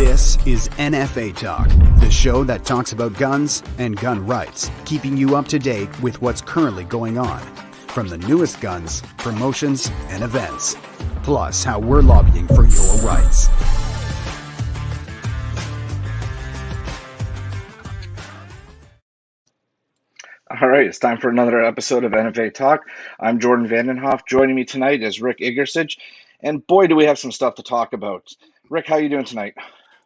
This is NFA Talk, the show that talks about guns and gun rights, keeping you up to date with what's currently going on, from the newest guns, promotions, and events, plus how we're lobbying for your rights. All right, it's time for another episode of NFA Talk. I'm Jordan Vandenhoff. Joining me tonight is Rick Igersich, and boy, do we have some stuff to talk about. Rick, how are you doing tonight?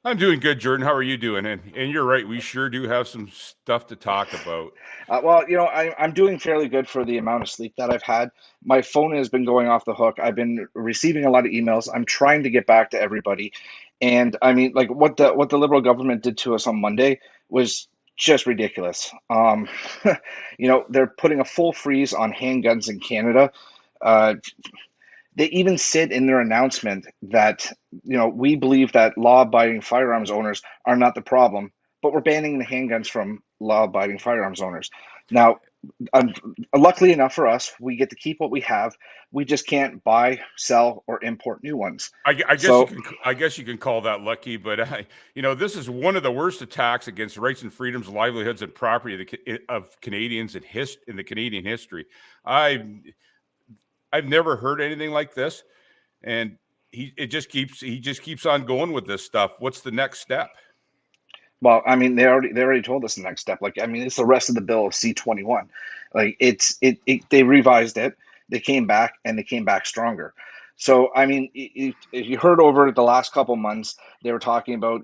I'm doing good, Jordan. How are you doing? And you're right, we sure do have some stuff to talk about. I'm doing fairly good for the amount of sleep that I've had. My phone has been going off the hook. I've been receiving a lot of emails. I'm trying to get back to everybody, and I mean, like what the Liberal government did to us on Monday was just ridiculous. They're putting a full freeze on handguns in Canada. They even said in their announcement that, we believe that law-abiding firearms owners are not the problem, but we're banning the handguns from law-abiding firearms owners. Now, luckily enough for us, we get to keep what we have. We just can't buy, sell, or import new ones. I guess you can call that lucky, but this is one of the worst attacks against rights and freedoms, livelihoods, and property of Canadians in the Canadian history. I've never heard anything like this, and he just keeps on going with this stuff. What's the next step? Well, I mean, they already told us the next step. It's the rest of the bill of C-21. They revised it. They came back, and they came back stronger. So, I mean, if you heard over the last couple months, they were talking about,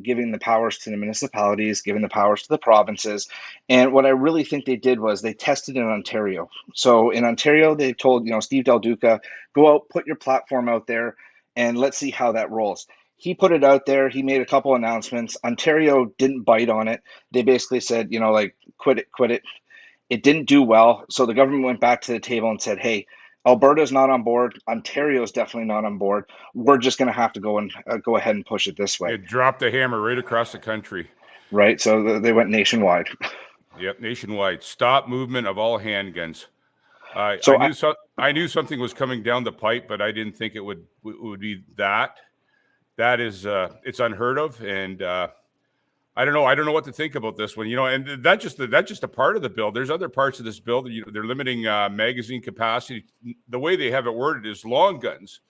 giving the powers to the municipalities, giving the powers to the provinces. And what I really think they did was they tested in Ontario. So in Ontario, they told, Steve Del Duca, go out, put your platform out there, and let's see how that rolls. He put it out there. He made a couple announcements. Ontario didn't bite on it. They basically said, quit it. It didn't do well. So the government went back to the table and said, hey, Alberta's not on board. Ontario's definitely not on board. We're just going to have to go ahead and push it this way. It dropped the hammer right across the country. Right. So they went nationwide. Yep, nationwide. Stop movement of all handguns. I knew something was coming down the pipe, but I didn't think it would be that. That is, it's unheard of, and I don't know what to think about this one. And that's just a part of the bill. There's other parts of this bill that they're limiting magazine capacity. The way they have it worded is long guns,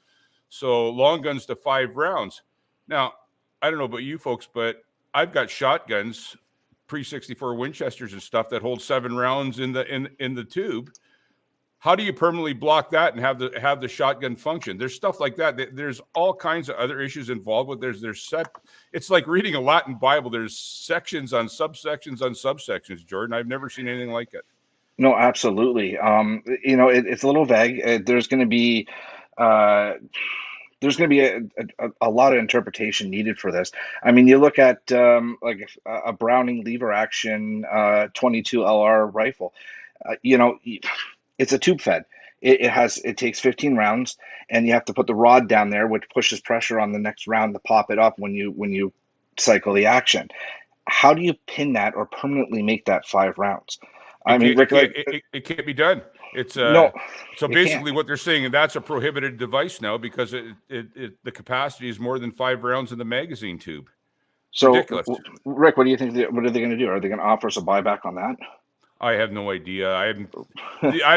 so long guns to 5 rounds. Now, I don't know about you folks, but I've got shotguns, pre-64 Winchesters and stuff that hold 7 rounds in the tube. How do you permanently block that and have the shotgun function? There's stuff like that. There's all kinds of other issues involved with. It's like reading a Latin Bible. There's sections on subsections on subsections, Jordan. I've never seen anything like it. No, absolutely. It's a little vague. There's going to be a lot of interpretation needed for this. I mean, you look at a Browning lever action 22 LR rifle. It's a tube fed. It takes 15 rounds, and you have to put the rod down there, which pushes pressure on the next round to pop it up when you cycle the action. How do you pin that or permanently make that 5 rounds? It can't be done. It's no. So basically, what they're saying, and that's a prohibited device now because the capacity is more than 5 rounds in the magazine tube. So, ridiculous. Rick, what do you think? What are they going to do? Are they going to offer us a buyback on that? I have no idea. I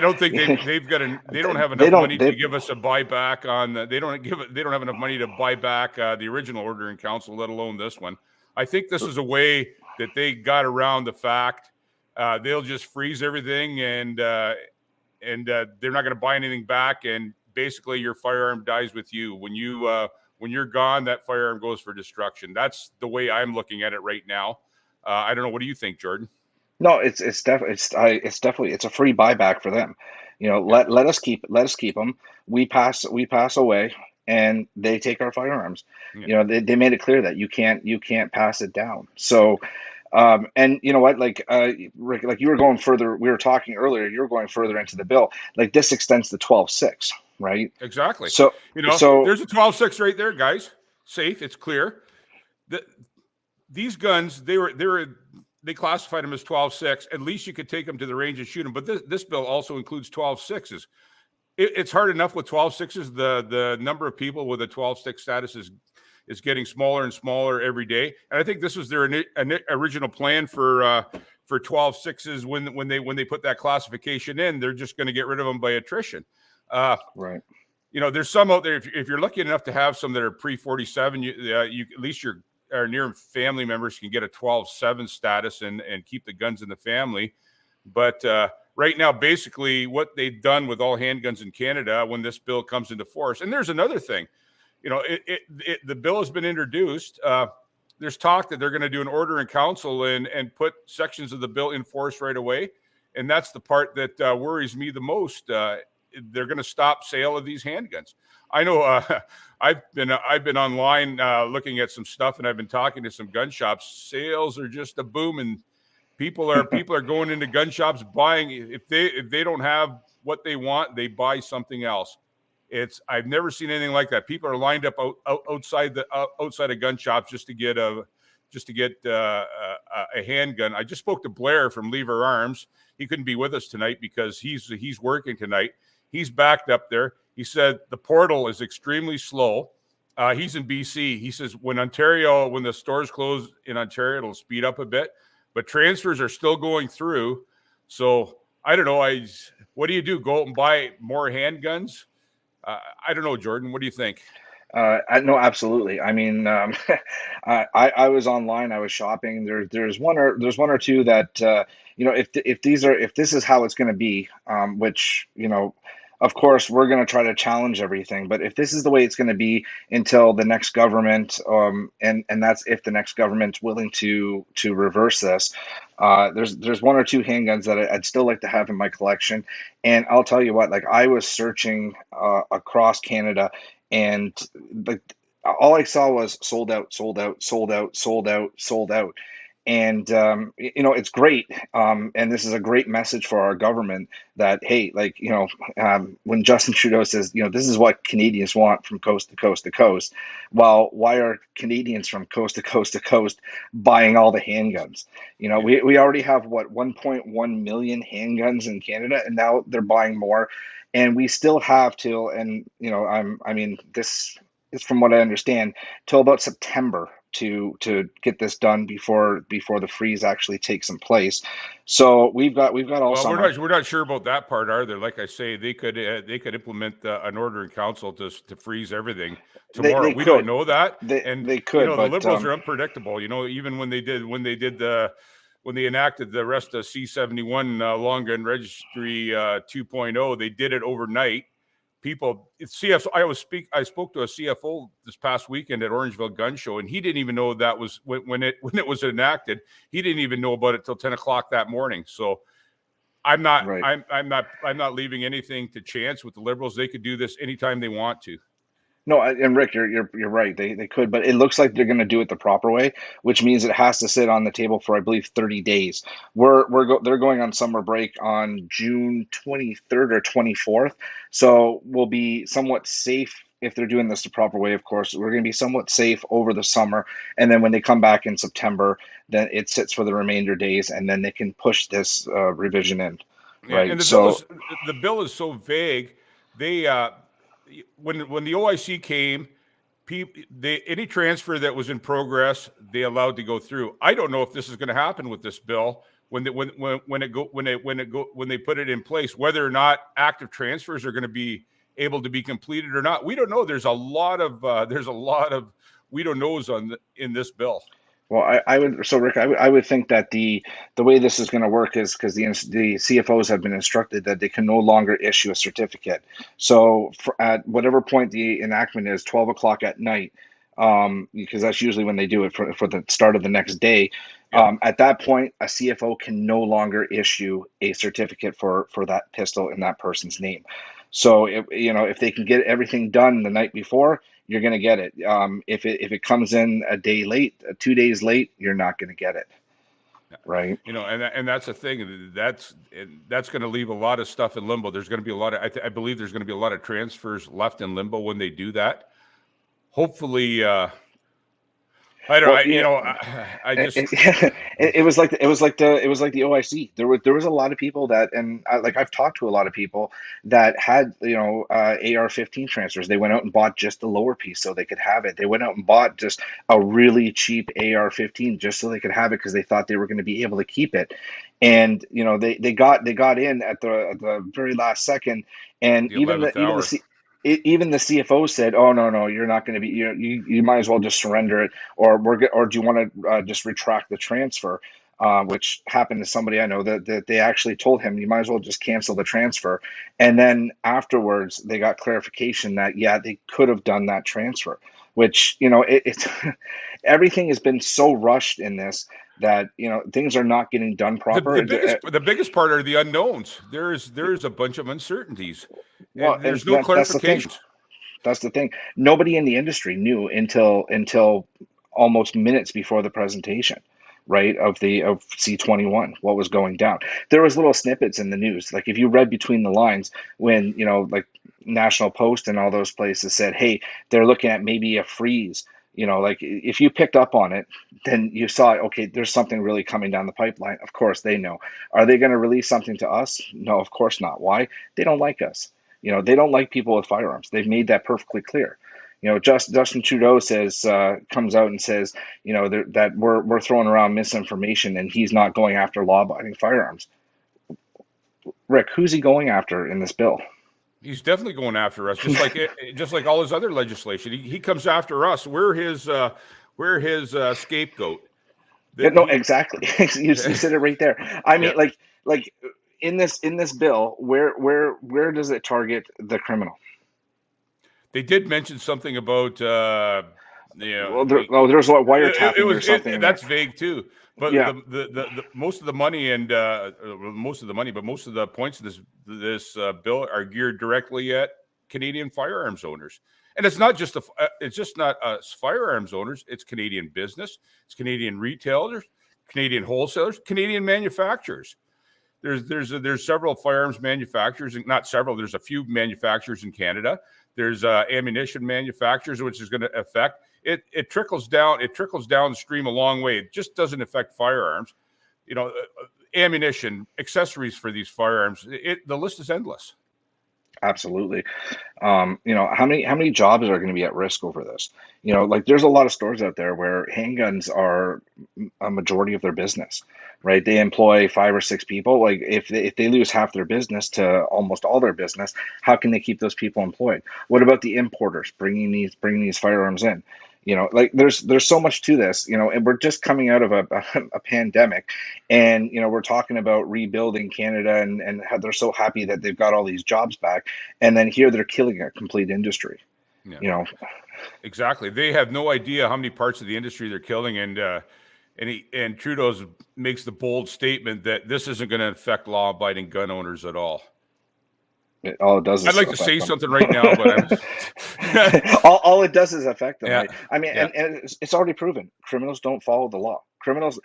don't think they've got they don't have enough money to give us a buyback on they don't have enough money to buy back the original order in council, let alone this one. I think this is a way that they got around the fact they'll just freeze everything and they're not going to buy anything back, and basically your firearm dies with you when you're gone. That firearm goes for destruction. That's the way I'm looking at it right now. I don't know. What do you think, Jordan? No, it's definitely a free buyback for them. Let us keep them. We pass away, and they take our firearms. Yeah. They made it clear that you can't pass it down. So, and you know what, Rick, you were going further. We were talking earlier. You were going further into the bill. Like this extends to 12.6, right? Exactly. So there's a 12.6 right there, guys. Safe. It's clear. These guns, they classified them as 12.6. At least you could take them to the range and shoot them. But this bill also includes 12.6s. It's hard enough with 12.6s. The number of people with a 12.6 status is is getting smaller and smaller every day. And I think this was their original plan for 12.6s when they put that classification in. They're just going to get rid of them by attrition. Right. There's some out there. If you're lucky enough to have some that are pre-47, you at least our near family members can get a 12.7 status and keep the guns in the family. But right now, basically, what they've done with all handguns in Canada when this bill comes into force, and there's another thing, the bill has been introduced. There's talk that they're going to do an order in council and put sections of the bill in force right away, and that's the part that worries me the most. They're going to stop sale of these handguns. I know I've been online looking at some stuff, and I've been talking to some gun shops. Sales are just a boom, and people are going into gun shops buying. If they don't have what they want, they buy something else. I've never seen anything like that. People are lined up outside of gun shops just to get a handgun. I just spoke to Blair from Lever Arms. He couldn't be with us tonight because he's working tonight. He's backed up there. He said the portal is extremely slow. He's in BC. He says when the stores close in Ontario, it'll speed up a bit, but transfers are still going through. So I don't know. What do you do? Go out and buy more handguns? I don't know, Jordan. What do you think? No, absolutely. I mean, I was online. I was shopping. There's one or two that if this is how it's going to be, which of course we're going to try to challenge everything. But if this is the way it's going to be until the next government, and that's if the next government's willing to reverse this, there's one or two handguns that I'd still like to have in my collection. And I'll tell you what, like I was searching across Canada. And all I saw was sold out, sold out, sold out, sold out, sold out. And, it's great. And this is a great message for our government that, hey, when Justin Trudeau says, this is what Canadians want from coast to coast to coast. Well, why are Canadians from coast to coast to coast buying all the handguns? We already have 1.1 million handguns in Canada, and now they're buying more. And we still have till, this is from what I understand, till about September to get this done before the freeze actually takes in place. So we've got all summer. We're not sure about that part, are there? Like I say, they could implement an order in council to freeze everything tomorrow. We don't know that, they could. The Liberals are unpredictable. Even when they enacted the rest of C-21 long gun registry 2.0, they did it overnight. I spoke to a CFO this past weekend at Orangeville Gun Show, and he didn't even know that was when it was enacted. He didn't even know about it till 10 o'clock that morning. So I'm not leaving anything to chance with the Liberals. They could do this anytime they want to. No, and Rick, you're right. They could, but it looks like they're going to do it the proper way, which means it has to sit on the table for, I believe, 30 days. They're going on summer break on June 23rd or 24th, so we'll be somewhat safe if they're doing this the proper way. Of course, we're going to be somewhat safe over the summer, and then when they come back in September, then it sits for the remainder days, and then they can push this revision in. Right. And the bill is so vague. They when the OIC came, any transfer that was in progress, they allowed to go through. I don't know if this is going to happen with this bill when they put it in place, whether or not active transfers are going to be able to be completed or not. We don't know. There's a lot of we don't knows in this bill. Well, Rick, I would think that the way this is going to work is because the CFOs have been instructed that they can no longer issue a certificate. So at whatever point the enactment is, 12 o'clock at night, because that's usually when they do it for the start of the next day. Yeah. At that point, a CFO can no longer issue a certificate for that pistol in that person's name. So if they can get everything done the night before, you're going to get it. If it comes in a day late, 2 days late, you're not going to get it. Right. And that's the thing. That's going to leave a lot of stuff in limbo. There's going to be a lot of, I believe there's going to be a lot of transfers left in limbo when they do that. Hopefully I don't. Well, I just. it was like the OIC. There was a lot of people that, and I've talked to a lot of people that had AR-15 transfers. They went out and bought just the lower piece so they could have it. They went out and bought just a really cheap AR-15 just so they could have it because they thought they were going to be able to keep it. And they got in at the very last second, and The 11th hour. even the CFO said, "Oh no, you're not going to be. You might as well just surrender it, or do you want to just retract the transfer?" Which happened to somebody I know that they actually told him, "You might as well just cancel the transfer." And then afterwards, they got clarification that yeah, they could have done that transfer. Which it's everything has been so rushed in this that things are not getting done proper. The biggest part are the unknowns. There's a bunch of uncertainties, Well, and there's and no that's the thing. clarifications. That's the thing. Nobody in the industry knew until almost minutes before the presentation, right, of C-21, what was going down. There was little snippets in the news. Like if you read between the lines when, like National Post and all those places said, "Hey, they're looking at maybe a freeze." Like if you picked up on it, then you saw, okay, there's something really coming down the pipeline. Of course they know. Are they going to release something to us? No, of course not. Why? They don't like us. They don't like people with firearms. They've made that perfectly clear. Justin Trudeau comes out and says, that we're throwing around misinformation and he's not going after law-abiding firearms. Rick, who's he going after in this bill? He's definitely going after us, just like all his other legislation. He comes after us. We're his scapegoat. No, exactly. You said it right there. I mean, yeah. like in this bill, where does it target the criminal? They did mention something about well, there's what wiretapping or something. That's vague too. But yeah. the most of the money and most of the points of this bill are geared directly at Canadian firearms owners. And it's not just not us firearms owners. It's Canadian business, it's Canadian retailers, Canadian wholesalers, Canadian manufacturers. There's several firearms manufacturers, not several. There's a few manufacturers in Canada. There's ammunition manufacturers, which is going to affect it. It trickles down. It trickles downstream a long way. It just doesn't affect firearms. Ammunition, accessories for these firearms. The list is endless. Absolutely. How many jobs are going to be at risk over this? Like there's a lot of stores out there where handguns are a majority of their business, right? They employ 5 or 6 people. Like if they lose half their business to almost all their business, how can they keep those people employed? What about the importers bringing these firearms in? Like there's so much to this, and we're just coming out of a pandemic, and we're talking about rebuilding Canada and how they're so happy that they've got all these jobs back, and then here they're killing a complete industry. Yeah. Exactly. They have no idea how many parts of the industry they're killing, and Trudeau makes the bold statement that this isn't going to affect law-abiding gun owners at all. All it does is I'd like to say something right now, but all it does is affect them. Yeah. Right? I mean, and it's already proven criminals don't follow the law. Criminals,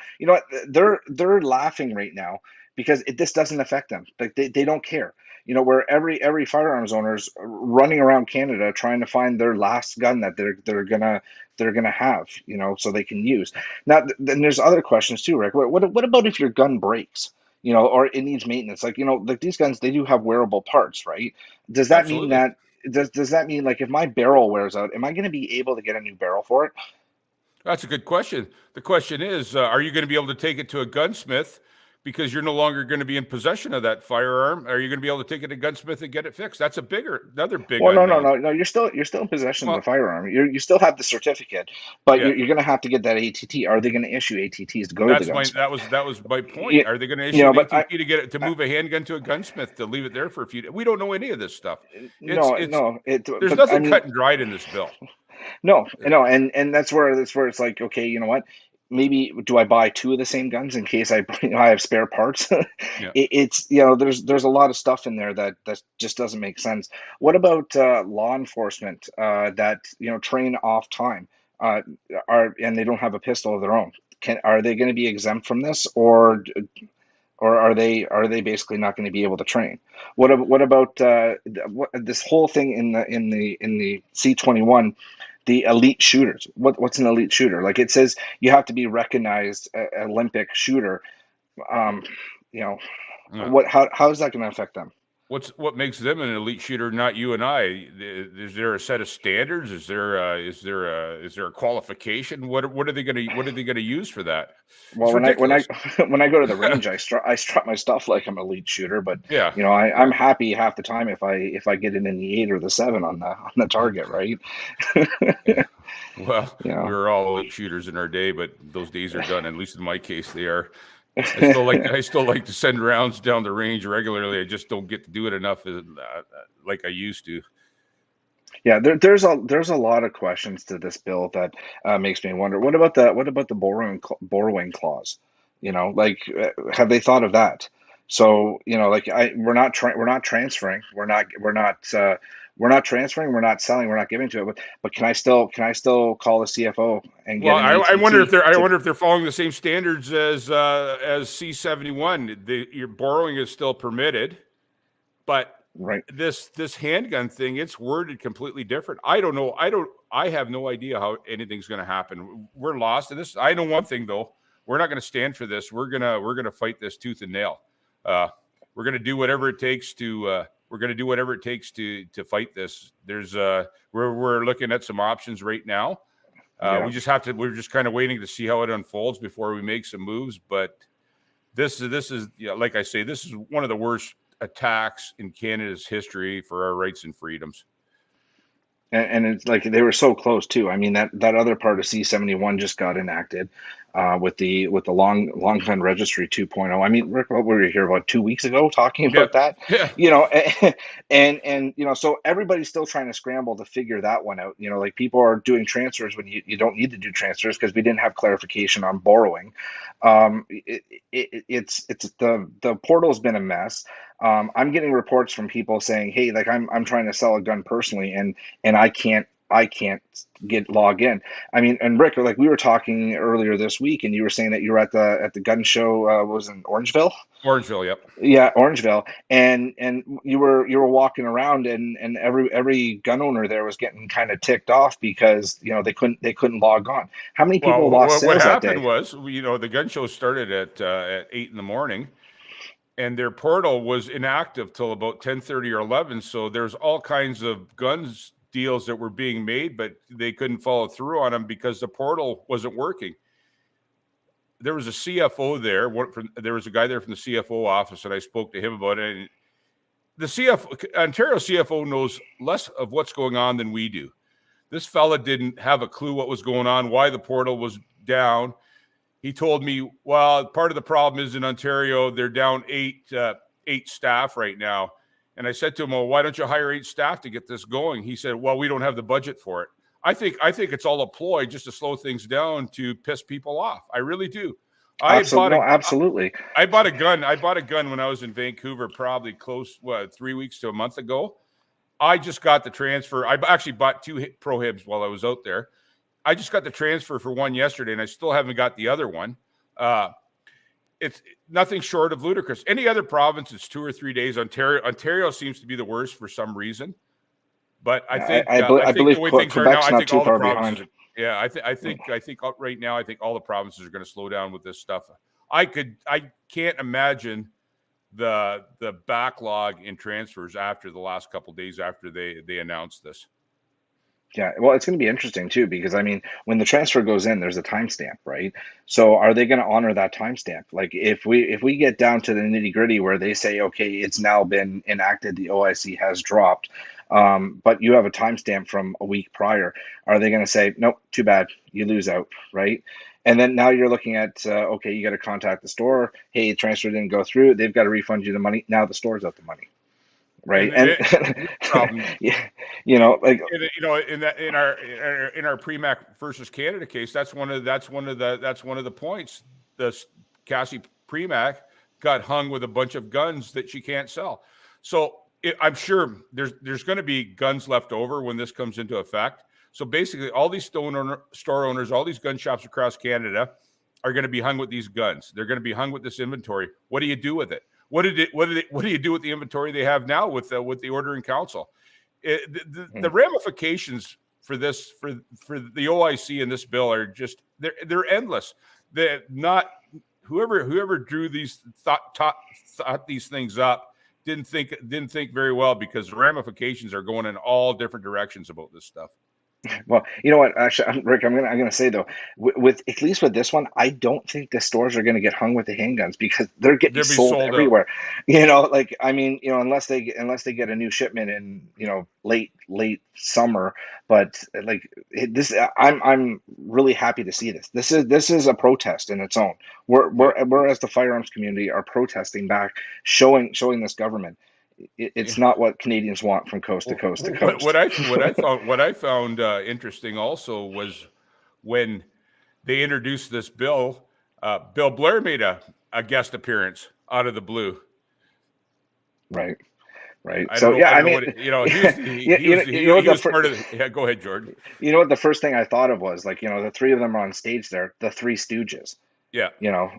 they're laughing right now because this doesn't affect them. Like they don't care. Where every firearms owner's running around Canada trying to find their last gun that they're gonna have, so they can use. Now, then there's other questions too, Rick. What about if your gun breaks? Or it needs maintenance. Like these guns, they do have wearable parts, right? Does that Absolutely. mean that does that mean like if my barrel wears out, am I going to be able to get a new barrel for it? That's a good question. The question is, are you going to be able to take it to a gunsmith because you're no longer going to be in possession of that firearm? Are you going to be able to take it to a gunsmith and get it fixed? That's another big. Well, no. You're still in possession of the firearm. You still have the certificate, but you're going to have to get that ATT. Are they going to issue ATTs to go to the gunsmith? That was my point. Are they going to issue an ATT to move a handgun to a gunsmith to leave it there for a few days? We don't know any of this stuff. There's nothing cut and dried in this bill. No, and that's where it's like, okay, you know what? Maybe do I buy 2 of the same guns in case I have spare parts? Yeah. It's there's a lot of stuff in there that just doesn't make sense. What about law enforcement that train off time and they don't have a pistol of their own? Are they going to be exempt from this, or are they basically not going to be able to train? What about this whole thing in the C-21 the elite shooters. What's an elite shooter? Like, it says you have to be recognized Olympic shooter. You know, how is that going to affect them? What makes them an elite shooter, not you and I? Is there a set of standards? Is there a qualification? What are they going to use for that? Well, when I go to the range, I strut my stuff like I'm an elite shooter, but yeah, I'm happy half the time if I get it in the 8 or the 7 on the target, right? Yeah. Well, we Yeah. were all elite shooters in our day, but those days are done. At least in my case, they are. I still like to send rounds down the range regularly. I just don't get to do it enough like I used to. Yeah, there's a lot of questions to this bill that makes me wonder. What about the borrowing clause? Have they thought of that? So we're not transferring. We're not transferring. We're not selling. We're not giving to it. But can I still call the CFO and get an I ATT wonder if they're following the same standards as C-21. Your borrowing is still permitted, but right. This handgun thing, it's worded completely different. I don't know. I have no idea how anything's going to happen. We're lost in this. I know one thing though. We're not going to stand for this. We're gonna fight this tooth and nail. We're going to do whatever it takes to. We're going to do whatever it takes to fight this. There's we're looking at some options right now. We're just kind of waiting to see how it unfolds before we make some moves. But this is like I say, this is one of the worst attacks in Canada's history for our rights and freedoms. And it's like they were so close too. I mean, that other part of C-71 just got enacted with the long gun registry 2.0. I mean, Rick, what were we here about 2 weeks ago talking about that? Yeah. And so everybody's still trying to scramble to figure that one out. Like, people are doing transfers when you don't need to do transfers because we didn't have clarification on borrowing. It's the portal's been a mess. I'm getting reports from people saying, hey, like, I'm trying to sell a gun personally, and I can't log in. I mean, and Rick, like, we were talking earlier this week, and you were saying that you were at the gun show. Was in Orangeville? Orangeville, yep. Yeah, Orangeville, and you were walking around, and every gun owner there was getting kind of ticked off because they couldn't log on. How many people lost sales that day? What happened was, the gun show started at 8 in the morning. And their portal was inactive till about 10:30 or 11. So there's all kinds of guns deals that were being made, but they couldn't follow through on them because the portal wasn't working. There was a CFO there. There was a guy there from the CFO office, and I spoke to him about it. And the Ontario CFO knows less of what's going on than we do. This fella didn't have a clue what was going on, why the portal was down. He told me, well, part of the problem is in Ontario, they're down eight staff right now. And I said to him, well, why don't you hire 8 staff to get this going? He said, well, we don't have the budget for it. I think it's all a ploy just to slow things down to piss people off. I really do. Absolutely. I bought a gun. I bought a gun when I was in Vancouver, probably 3 weeks to a month ago. I just got the transfer. I actually bought 2 Pro Hibs while I was out there. I just got the transfer for one yesterday, and I still haven't got the other one. It's nothing short of ludicrous. Any other province, it's 2 or 3 days. Ontario seems to be the worst for some reason. But I think I believe the way things are now, I think all the provinces. Yeah, I think right now, I think all the provinces are going to slow down with this stuff. I can't imagine the backlog in transfers after the last couple of days after they announced this. Yeah, well, it's going to be interesting too, because I mean, when the transfer goes in, there's a timestamp, right? So are they going to honor that timestamp? Like, if we get down to the nitty gritty where they say, okay, it's now been enacted, the OIC has dropped, but you have a timestamp from a week prior, are they going to say, nope, too bad, you lose out, right? And then now you're looking at, okay, you got to contact the store. Hey, the transfer didn't go through. They've got to refund you the money. Now the store's out the money. Right. And yeah, in our Premac versus Canada case, that's one of the points. The Cassie Premac got hung with a bunch of guns that she can't sell. So I'm sure there's going to be guns left over when this comes into effect. So basically, all these store owners, all these gun shops across Canada are going to be hung with these guns. They're going to be hung with this inventory. What do you do with it? What do you do with the inventory they have now with the ordering council? The ramifications for this for the OIC and this bill are just they're endless. They're not whoever drew these thought these things up didn't think very well, because the ramifications are going in all different directions about this stuff. Well, you know what? Actually, Rick, I'm gonna say though, with at least with this one, I don't think the stores are gonna get hung with the handguns, because they're getting They'll be sold sold out. everywhere. You know, like, I mean, you know, unless they get a new shipment in, you know, late summer. But like this, I'm really happy to see this. This is a protest in its own. We're as the firearms community are protesting back, showing this government it's not what Canadians want from coast to coast to coast. What I found interesting also was when they introduced this bill, Bill Blair made a guest appearance out of the blue. Right. So yeah, I mean, he was part of. Yeah, go ahead, Jordan. You know what? The first thing I thought of was, like, you know, the three of them are on stage there, the Three Stooges. Yeah. You know,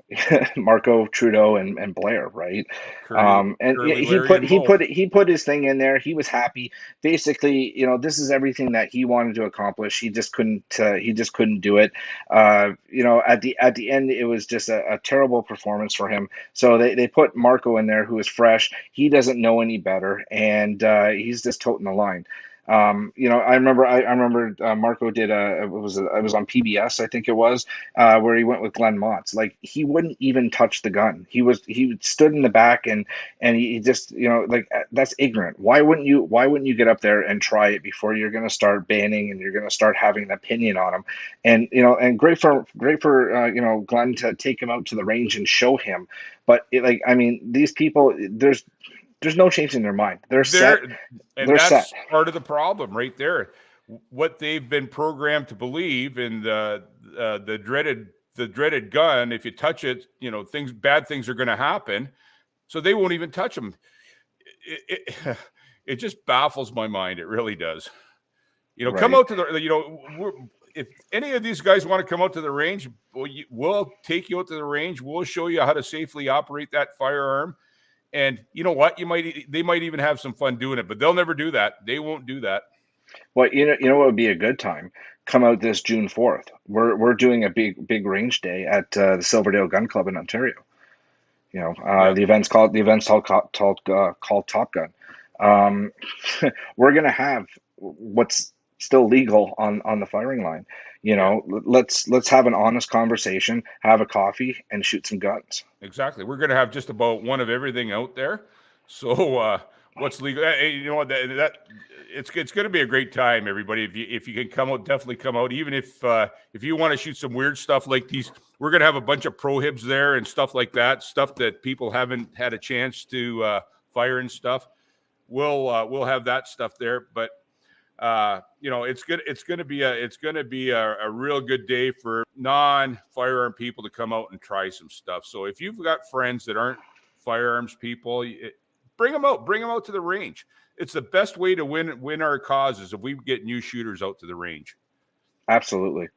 Marco, Trudeau, and Blair, right? And he put his thing in there. He was happy. Basically, you know, this is everything that he wanted to accomplish. He just couldn't do it. You know, at the end, it was just a terrible performance for him. So they put Marco in there, who is fresh. He doesn't know any better, and he's just toting the line. You know, I remember Marco did it was on PBS, I think it was, where he went with Glenn Motz. Like, he wouldn't even touch the gun. He stood in the back, and he just, you know, like, that's ignorant. Why wouldn't you get up there and try it before you're going to start banning and you're going to start having an opinion on them? And, you know, and great for you know, Glenn to take him out to the range and show him. But like, I mean, these people, there's no change in their mind. They're set. And that's set. Part of the problem right there. What they've been programmed to believe in the dreaded gun. If you touch it, you know, bad things are going to happen. So they won't even touch them. It just baffles my mind. It really does. You know, right. Come out to the. You know, if any of these guys want to come out to the range, we'll take you out to the range. We'll show you how to safely operate that firearm. And you know what? They might even have some fun doing it, but they'll never do that. They won't do that. Well, you know what would be a good time? Come out this June 4th. We're doing a big range day at the Silverdale Gun Club in Ontario. You know, the event's called Top Gun. We're gonna have what's still legal on the firing line. You know, let's have an honest conversation, have a coffee, and shoot some guns. Exactly. We're going to have just about one of everything out there. So what's legal? You know what? That it's going to be a great time, everybody. If you can come out, definitely come out. Even if you want to shoot some weird stuff like these, we're going to have a bunch of prohibs there and stuff like that. Stuff that people haven't had a chance to fire and stuff. We'll have that stuff there, but. You know, it's going to be a real good day for non-firearm people to come out and try some stuff. So if you've got friends that aren't firearms people, bring them out to the range. It's the best way to win our causes if we get new shooters out to the range. Absolutely.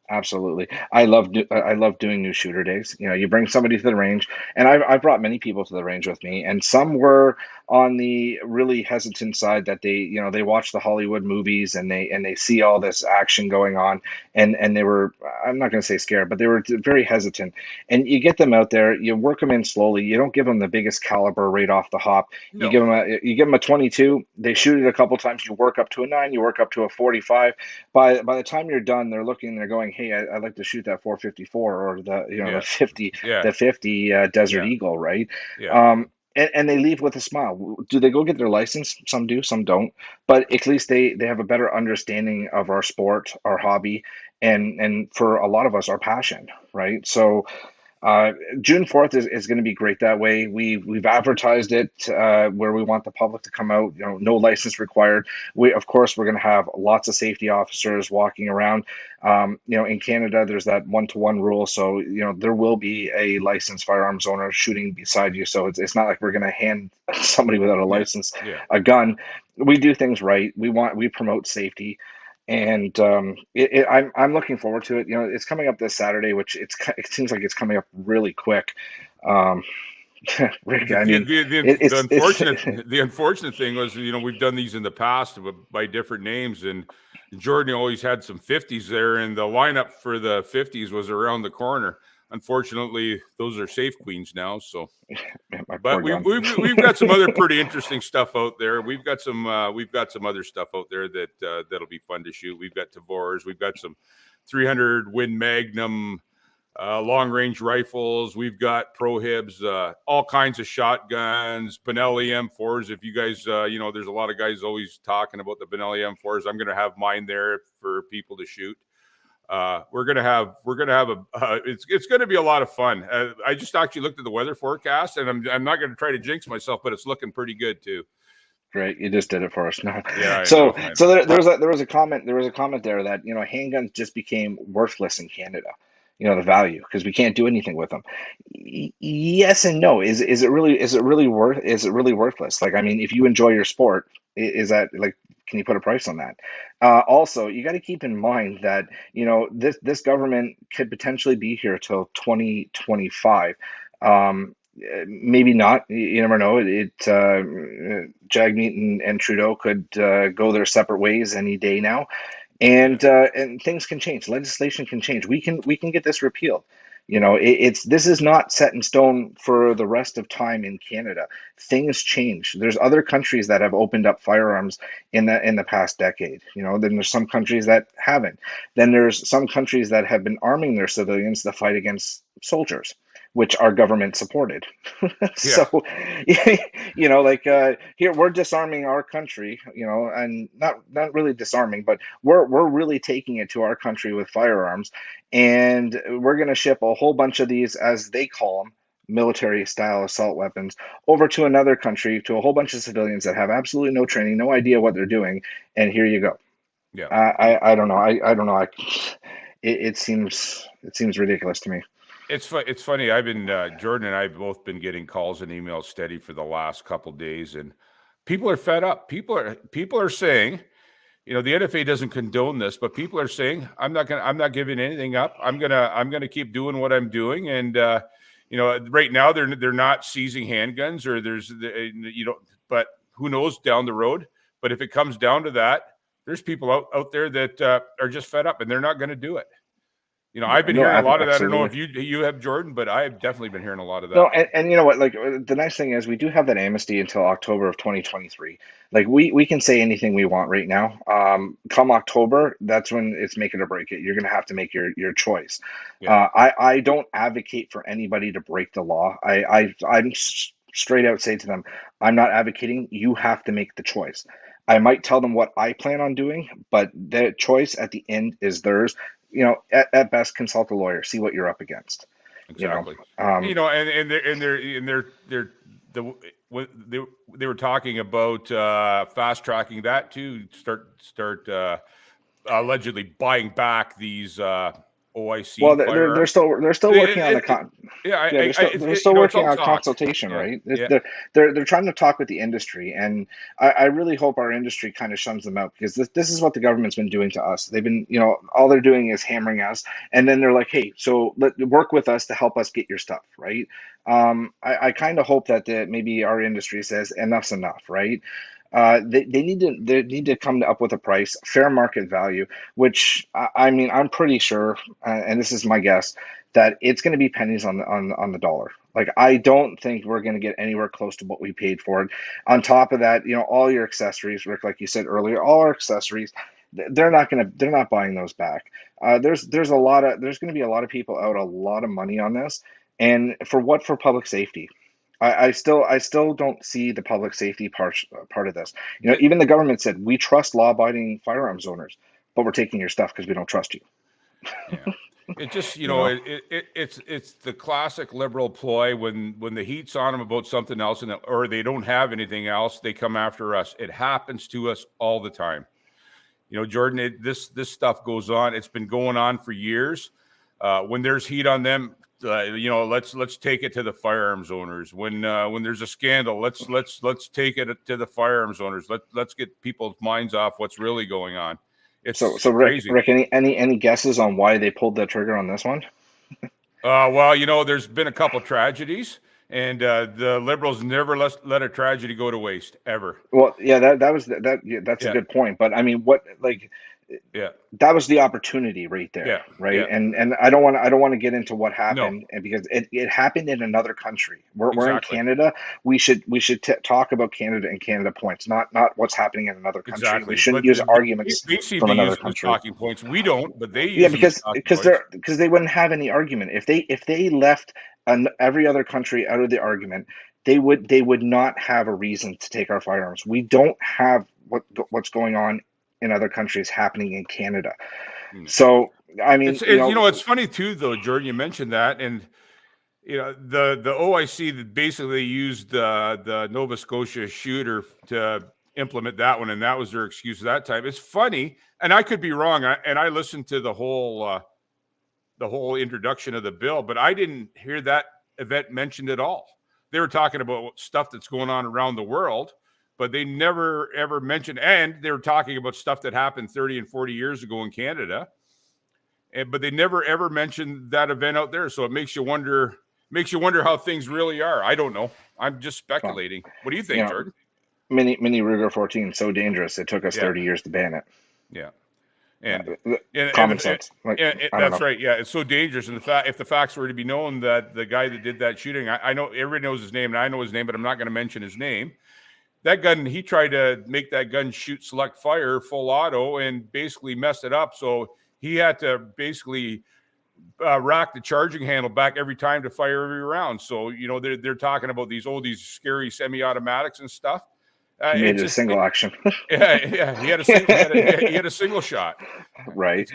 I love doing new shooter days. You know, you bring somebody to the range, and I've brought many people to the range with me, and some were on the really hesitant side, that they watch the Hollywood movies and they see all this action going on, and they were, I'm not going to say scared, but they were very hesitant. And you get them out there, you work them in slowly. You don't give them the biggest caliber right off the hop. No. You give them a 22. They shoot it a couple times. You work up to a 9. You work up to a 45. By the time you're done, they're looking. They're going, hey, I'd like to shoot that 454 or the 50 Desert Eagle, right? Yeah. And they leave with a smile. Do they go get their license? Some do, some don't. But at least they have a better understanding of our sport, our hobby, and for a lot of us, our passion, right? So June 4th is going to be great that way. We've advertised it where we want the public to come out. You know, no license required. Of course, we're going to have lots of safety officers walking around. You know, in Canada, there's that 1-to-1 rule, so you know there will be a licensed firearms owner shooting beside you. So it's not like we're going to hand somebody without a license a gun. We do things right. We promote safety. And I'm looking forward to it. You know, it's coming up this Saturday, which it seems like it's coming up really quick. Rick, I mean, it's the unfortunate thing was, we've done these in the past by different names, and Jordan always had some 50s there, and the lineup for the 50s was around the corner. Unfortunately, those are safe queens now. So, but we've got some other pretty interesting stuff out there. We've got some other stuff out there that'll be fun to shoot. We've got Tavors, we've got some 300 Win Magnum long range rifles. We've got prohibs, all kinds of shotguns, Benelli M4s. If you guys, there's a lot of guys always talking about the Benelli M4s. I'm going to have mine there for people to shoot. We're gonna have it's going to be a lot of fun. I just actually looked at the weather forecast, and I'm not going to try to jinx myself, but it's looking pretty good too. Great, you just did it for us. No. Yeah. There was a comment there that handguns just became worthless in Canada. The value, because we can't do anything with them. Yes and no. Is it really worthless? Like, I mean, if you enjoy your sport, is that like, can you put a price on that? Also, you got to keep in mind that this government could potentially be here till 2025. Maybe not. You never know. Jagmeet and Trudeau could go their separate ways any day now. And things can change. Legislation can change. We can get this repealed. This is not set in stone for the rest of time in Canada. Things change. There's other countries that have opened up firearms in the past decade. Then there's some countries that haven't. Then there's some countries that have been arming their civilians to fight against soldiers, which are government supported. So, here we're disarming our country, and not really disarming, but we're really taking it to our country with firearms, and we're going to ship a whole bunch of these, as they call them, military style assault weapons, over to another country, to a whole bunch of civilians that have absolutely no training, no idea what they're doing, and here you go. Yeah. I don't know. I don't know. It seems ridiculous to me. It's funny. I've been Jordan and I have both been getting calls and emails steady for the last couple of days, and people are fed up. People are saying, the NFA doesn't condone this, but people are saying, I'm not giving anything up. I'm gonna keep doing what I'm doing, and right now they're not seizing handguns, or but who knows down the road. But if it comes down to that, there's people out there that are just fed up, and they're not going to do it. I've been hearing a lot of that. Absolutely. I don't know if you have, Jordan, but I've definitely been hearing a lot of that. No, and you know what? Like, the nice thing is we do have that amnesty until October of 2023. Like, we can say anything we want right now. Come October, that's when it's make it or break it. You're going to have to make your choice. Yeah. I don't advocate for anybody to break the law. I'm straight out say to them, I'm not advocating. You have to make the choice. I might tell them what I plan on doing, but the choice at the end is theirs. At best, consult a lawyer, see what you're up against. Exactly. They were talking about fast tracking that to start allegedly buying back these OIC. Well, they're still working on the they're still working on consultation, right? Yeah. They're trying to talk with the industry, and I really hope our industry kind of shuns them out, because this is what the government's been doing to us. They've been, all they're doing is hammering us, and then they're like, hey, so work with us to help us get your stuff, right? I kind of hope that maybe our industry says enough's enough, right? They need to come up with a price, fair market value, which I mean, I'm pretty sure, and this is my guess, that it's going to be pennies on the dollar. Like, I don't think we're going to get anywhere close to what we paid for it. On top of that, all your accessories, Rick, like you said earlier, all our accessories, they're not buying those back. There's going to be a lot of people out a lot of money on this, and for public safety. I still don't see the public safety part of this. Even the government said, we trust law-abiding firearms owners, but we're taking your stuff because we don't trust you. Yeah. It just, it's the classic liberal ploy. When the heat's on them about something else, or they don't have anything else, they come after us. It happens to us all the time. Jordan, this stuff goes on. It's been going on for years. When there's heat on them, let's take it to the firearms owners. When there's a scandal, let's take it to the firearms owners. Let's get people's minds off what's really going on. It's so crazy. Rick, any guesses on why they pulled the trigger on this one? Well, there's been a couple tragedies, And the Liberals never let a tragedy go to waste, ever. Well, yeah, that's a good point. But I mean, that was the opportunity right there, right? And I don't want to get into what happened, and because it happened in another country. We're in Canada. We should talk about Canada and Canada points, not what's happening in another country. Exactly. We shouldn't use arguments from another country. Talking points. We don't, but they use because they wouldn't have any argument if they left every other country out of the argument. They would not have a reason to take our firearms. We don't have what's going on in other countries happening in Canada. So I mean, it's funny too, though, Jordan. You mentioned that, and the OIC that basically used the Nova Scotia shooter to implement that one, and that was their excuse at that time. It's funny, and I could be wrong. I listened to the whole introduction of the bill, but I didn't hear that event mentioned at all. They were talking about stuff that's going on around the world, but they never ever mentioned, and they were talking about stuff that happened 30 and 40 years ago in Canada, but they never ever mentioned that event out there. So it makes you wonder how things really are. I don't know. I'm just speculating. What do you think, Jordan? Mini Ruger 14, so dangerous. It took us 30 years to ban it. Yeah. And common sense. That's right. Yeah, it's so dangerous. And if the facts were to be known that the guy that did that shooting, I know everybody knows his name, and I know his name, but I'm not going to mention his name. That gun, he tried to make that gun shoot select fire full auto and basically messed it up. So he had to basically rack the charging handle back every time to fire every round. So they're talking about these scary semi-automatics and stuff. He made it a single action. Yeah. He had a single shot. Right.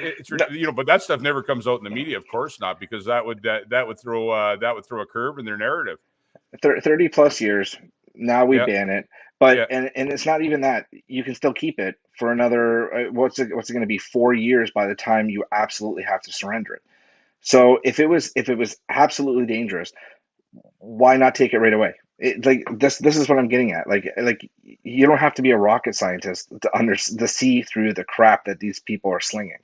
But that stuff never comes out in the media, of course not, because that would throw a curve in their narrative. 30 plus years. Now we ban it, but and it's not even that. You can still keep it for another. What's it going to be? 4 years by the time you absolutely have to surrender it. So if it was absolutely dangerous, why not take it right away? This is what I'm getting at. Like you don't have to be a rocket scientist to see through the crap that these people are slinging,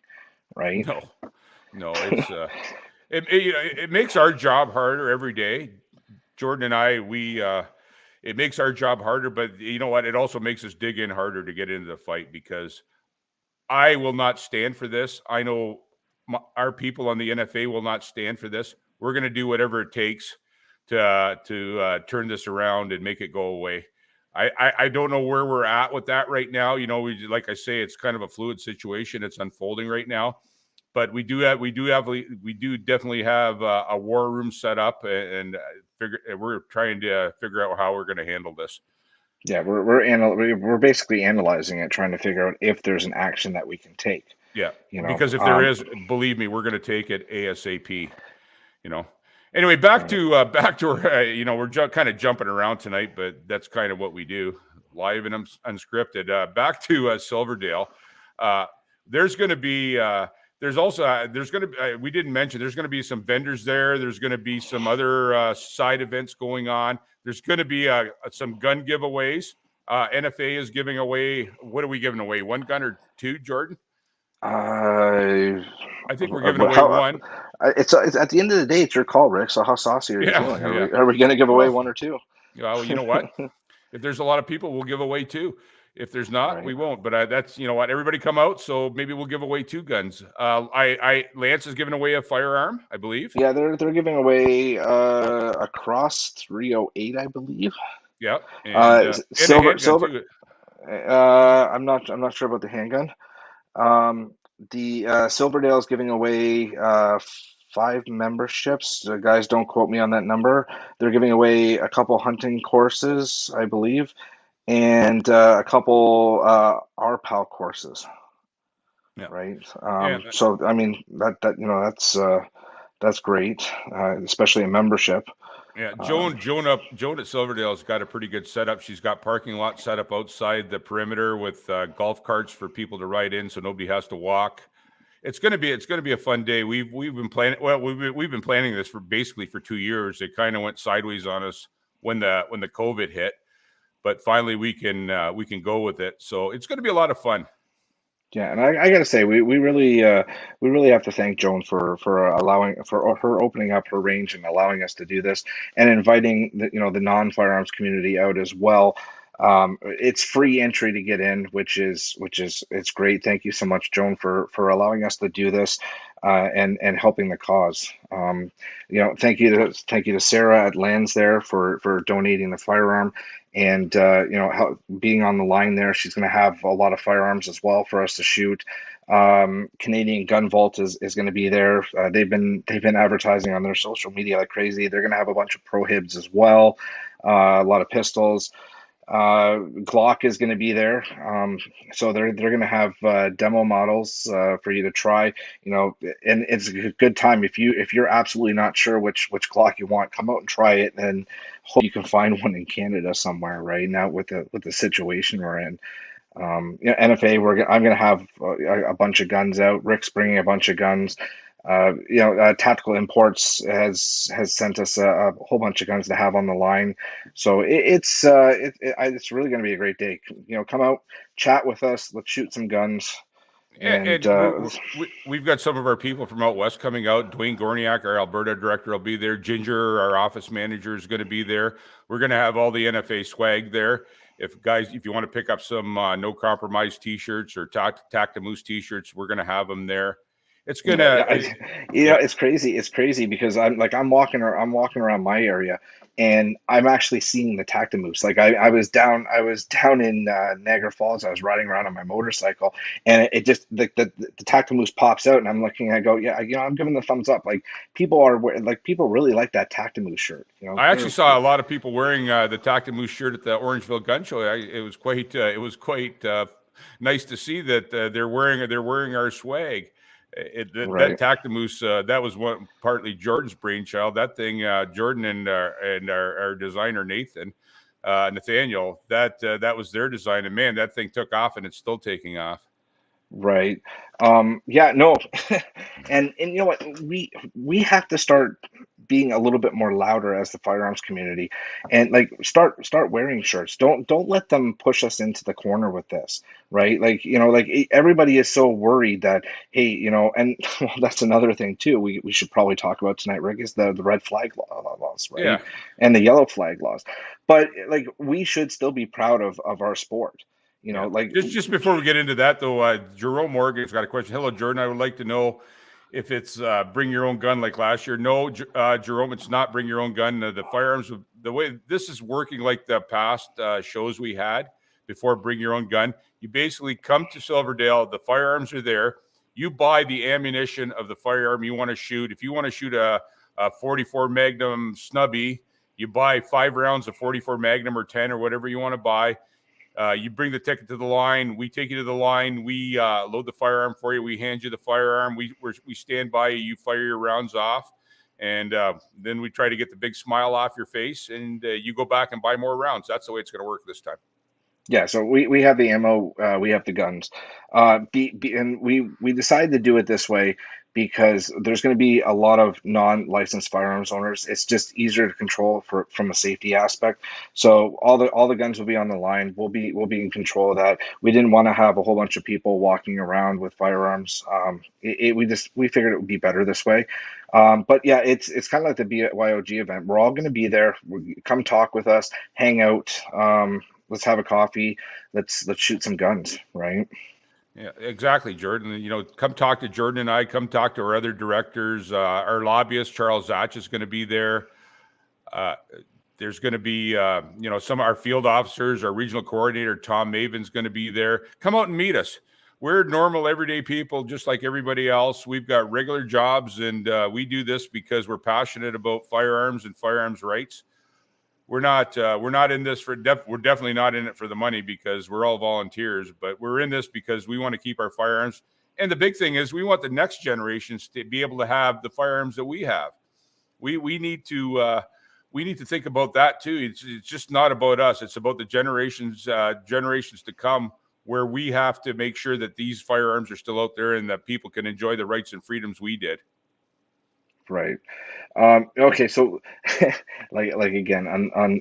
right? No, it's it makes our job harder every day. Jordan and I, it makes our job harder, but you know what? It also makes us dig in harder to get into the fight, because I will not stand for this. I know our people on the NFA will not stand for this. We're going to do whatever it takes to turn this around and make it go away. I don't know where we're at with that right now. Like I say, it's kind of a fluid situation. It's unfolding right now, but we do definitely have a war room set up, and we're trying to figure out how we're going to handle this. Yeah, we're basically analyzing it, trying to figure out if there's an action that we can take. Yeah, because if there is, believe me, we're going to take it ASAP. Anyway, back to our, we're kind of jumping around tonight, but that's kind of what we do, live and unscripted. Back to Silverdale. There's going to be, we didn't mention, there's going to be some vendors there. There's going to be some other side events going on. There's going to be some gun giveaways. NFA is giving away, what are we giving away? 1 gun or 2, Jordan? I think we're giving away 1. It's at the end of the day, it's your call, Rick. So how saucy are you feeling? Are we going to give away 1 or 2? Well, you know what? If there's a lot of people, we'll give away 2. If there's not, we won't. But that's, what, everybody come out. So maybe we'll give away 2 guns. Lance is giving away a firearm, I believe. Yeah, they're giving away a Cross 308, I believe. Yeah. And, silver. I'm not sure about the handgun. The Silverdale is giving away 5 memberships. Guys, don't quote me on that number. They're giving away a couple hunting courses, I believe, and a couple RPAL courses. Yeah. Right. So I mean that's great, especially a membership. Yeah, Joan at Silverdale's got a pretty good setup. She's got parking lot set up outside the perimeter with golf carts for people to ride in, so nobody has to walk. It's going to be a fun day. We've been planning. Well, we've been planning this for 2 years. It kind of went sideways on us when the COVID hit, but finally we can go with it. So it's going to be a lot of fun. Yeah, and I got to say, we really have to thank Joan for allowing for her opening up her range and allowing us to do this, and inviting the non-firearms community out as well. It's free entry to get in, which is it's great. Thank you so much, Joan, for allowing us to do this, and helping the cause. Thank you to Sarah at Lands there for donating the firearm, and being on the line there. She's going to have a lot of firearms as well for us to shoot. Canadian Gun Vault is going to be there. They've been advertising on their social media like crazy. They're going to have a bunch of prohibs as well, a lot of pistols. Glock is going to be there, so they're going to have demo models for you to try. And it's a good time if you're absolutely not sure which Glock you want, come out and try it, and hope you can find one in Canada somewhere right now with the situation we're in. NFA, I'm going to have a bunch of guns out. Rick's bringing a bunch of guns. Tactical Imports has sent us a whole bunch of guns to have on the line. So it's really going to be a great day. Come out, chat with us. Let's shoot some guns. And we've got some of our people from out west coming out. Dwayne Gorniak, our Alberta director, will be there. Ginger, our office manager, is going to be there. We're going to have all the NFA swag there. If you want to pick up some No Compromise T-shirts or Tactimus T-shirts, we're going to have them there. It's gonna, it's crazy. It's crazy because I'm walking around my area, and I'm actually seeing the Tactimus. Like I was down in Niagara Falls. I was riding around on my motorcycle, and it just the Tactimus pops out, and I'm looking. I go, yeah, I'm giving the thumbs up. Like people really like that Tactimus shirt. I actually saw a lot of people wearing the Tactimus shirt at the Orangeville Gun Show. It was quite nice to see that they're wearing our swag. That Tactimus, that was partly Jordan's brainchild. That thing, Jordan and our designer Nathaniel, that was their design, and man, that thing took off, and it's still taking off. Right. Yeah. No. And you know what? We have to start being a little bit more louder as the firearms community, and start wearing shirts. Don't let them push us into the corner with this, right? Everybody is so worried that, hey, and well, that's another thing too. We should probably talk about tonight, Rick, is the red flag laws, right? Yeah. And the yellow flag laws. But we should still be proud of our sport. Just before we get into that, though, Jerome Morgan's got a question. Hello, Jordan. I would like to know if it's bring your own gun like last year. No, Jerome, it's not bring your own gun. The firearms, the way this is working like the past shows we had before bring your own gun, you basically come to Silverdale. The firearms are there. You buy the ammunition of the firearm you want to shoot. If you want to shoot a 44 Magnum snubby, you buy 5 rounds of 44 Magnum or 10 or whatever you want to buy. You bring the ticket to the line. We take you to the line. We load the firearm for you. We hand you the firearm. We stand by you. You fire your rounds off, and then we try to get the big smile off your face, and you go back and buy more rounds. That's the way it's going to work this time. Yeah, so we have the ammo, we have the guns, and we decided to do it this way because there's going to be a lot of non-licensed firearms owners. It's just easier to control from a safety aspect. So all the guns will be on the line. We'll be in control of that. We didn't want to have a whole bunch of people walking around with firearms. We figured it would be better this way. But yeah, it's kind of like the BYOG event. We're all going to be there. Come talk with us, hang out. Let's have a coffee. Let's shoot some guns, right? Yeah, exactly, Jordan. Come talk to Jordan and I. Come talk to our other directors. Our lobbyist, Charles Zatch, is going to be there. There's going to be, some of our field officers. Our regional coordinator, Tom Maven's going to be there. Come out and meet us. We're normal, everyday people, just like everybody else. We've got regular jobs, and we do this because we're passionate about firearms and firearms rights. We're not in this we're definitely not in it for the money because we're all volunteers, but we're in this because we want to keep our firearms. And the big thing is we want the next generations to be able to have the firearms that we have. We need to think about that too. It's just not about us. It's about the generations to come, where we have to make sure that these firearms are still out there and that people can enjoy the rights and freedoms we did. Right. Okay, so like again,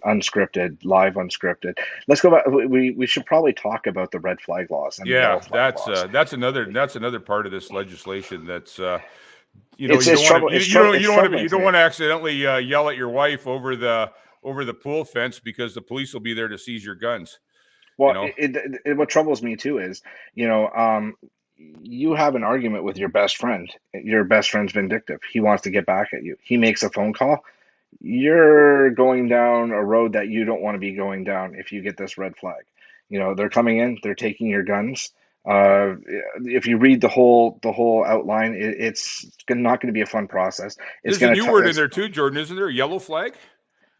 unscripted, live unscripted. Let's go back. We should probably talk about the red flag laws and the yellow Yeah, flag laws. that's another part of this legislation that's you know, It's trouble. you It's don't want to troubling you to don't me. want to accidentally yell at your wife over the pool fence because the police will be there to seize your guns. You Well, know, what troubles me too is, you know, you have an argument with your best friend. Your best friend's vindictive. He wants to get back at you. He makes a phone call. You're going down a road that you don't want to be going down if you get this red flag. You know, they're coming in, they're taking your guns. yeah. If you read the whole outline, it's not going to be a fun process. It's There's a going new to word in it's there too, Jordan, isn't there? Yellow flag.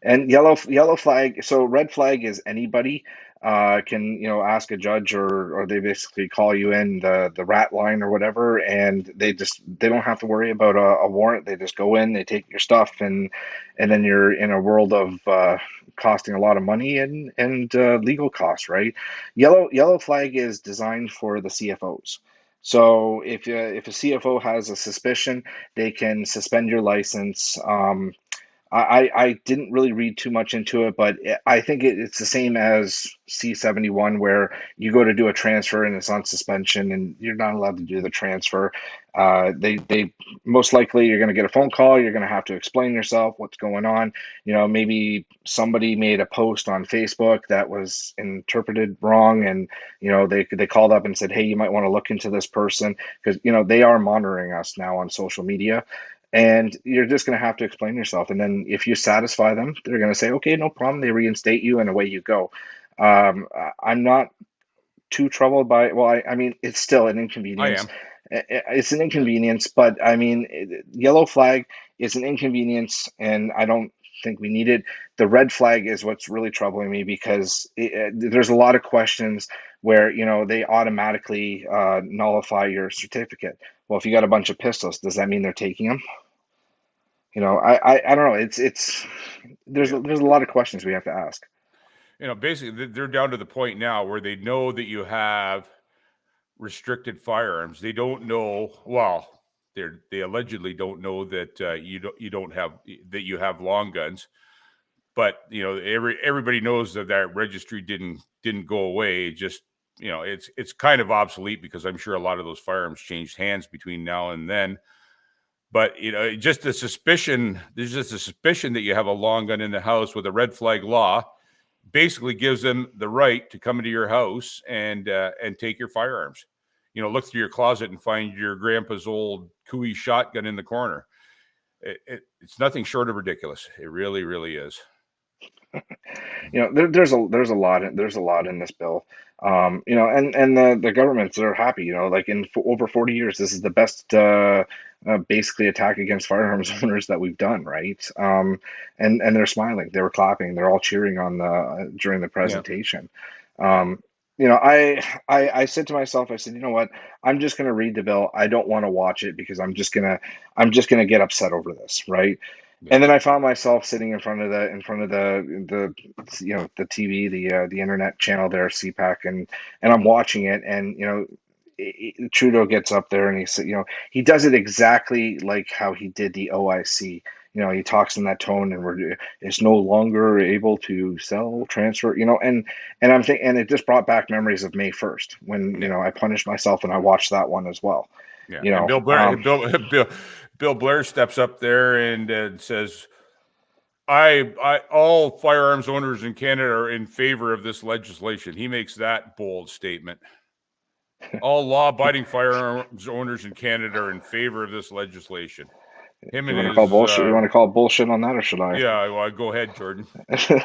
and yellow flag. So red flag is anybody can ask a judge, or they basically call you in the rat line or whatever, and they don't have to worry about a warrant. They just go in, they take your stuff, and then you're in a world of costing a lot of money and legal costs, right? Yellow flag is designed for the CFOs. So if a CFO has a suspicion, they can suspend your license. I didn't really read too much into it, but I think it's the same as C-71, where you go to do a transfer and it's on suspension and you're not allowed to do the transfer. They most likely you're going to get a phone call. You're going to have to explain yourself, what's going on. Maybe somebody made a post on Facebook that was interpreted wrong, and they called up and said, "Hey, you might want to look into this person," because they are monitoring us now on social media. And you're just going to have to explain yourself. And then if you satisfy them, they're going to say, okay, no problem. They reinstate you and away you go. I'm not too troubled by it. Well, I mean, it's still an I inconvenience. am. It's an Yeah. inconvenience, but I mean, yellow flag is an inconvenience, and I don't think we need it. The red flag is what's really troubling me, because there's a lot of questions where they automatically nullify your certificate. Well, if you got a bunch of pistols, does that mean they're taking them? I don't know. It's Yeah. there's a lot of questions we have to ask. Basically, they're down to the point now where they know that you have restricted firearms. They don't know. Well, they allegedly don't know that you don't have that you have long guns. But everybody knows that registry didn't go away. Just it's kind of obsolete, because I'm sure a lot of those firearms changed hands between now and then. But just the suspicion. There's just a suspicion that you have a long gun in the house with a red flag law. Basically gives them the right to come into your house and take your firearms. Look through your closet and find your grandpa's old Cooey shotgun in the corner. It's nothing short of ridiculous. It really, really is. There's a lot in this bill. And the governments are happy. Like for over 40 years, this is the best basically attack against firearms owners that we've done, right? And they're smiling, they were clapping, they're all cheering on the during the Yeah. presentation. Yeah. I said to myself, I said, you know what? I'm just going to read the bill. I don't want to watch it, because I'm just gonna get upset over this, right? Yeah. And then I found myself sitting in front of the TV, the internet channel there, CPAC, and I'm watching it, and Trudeau gets up there and he said, he does it exactly like how he did the OIC. He talks in that tone, and it's no longer able to sell, transfer, and I'm thinking, and it just brought back memories of May 1st, when Yeah. I punished myself and I watched that one as well. Yeah. You And know, Bill Blair, Bill Blair steps up there and says, all firearms owners in Canada are in favor of this legislation. He makes that bold statement. All law-abiding firearms owners in Canada are in favor of this legislation. Him you and want to call his, bullshit? You want to call bullshit on that, or should I? yeah. Well, go ahead, Jordan.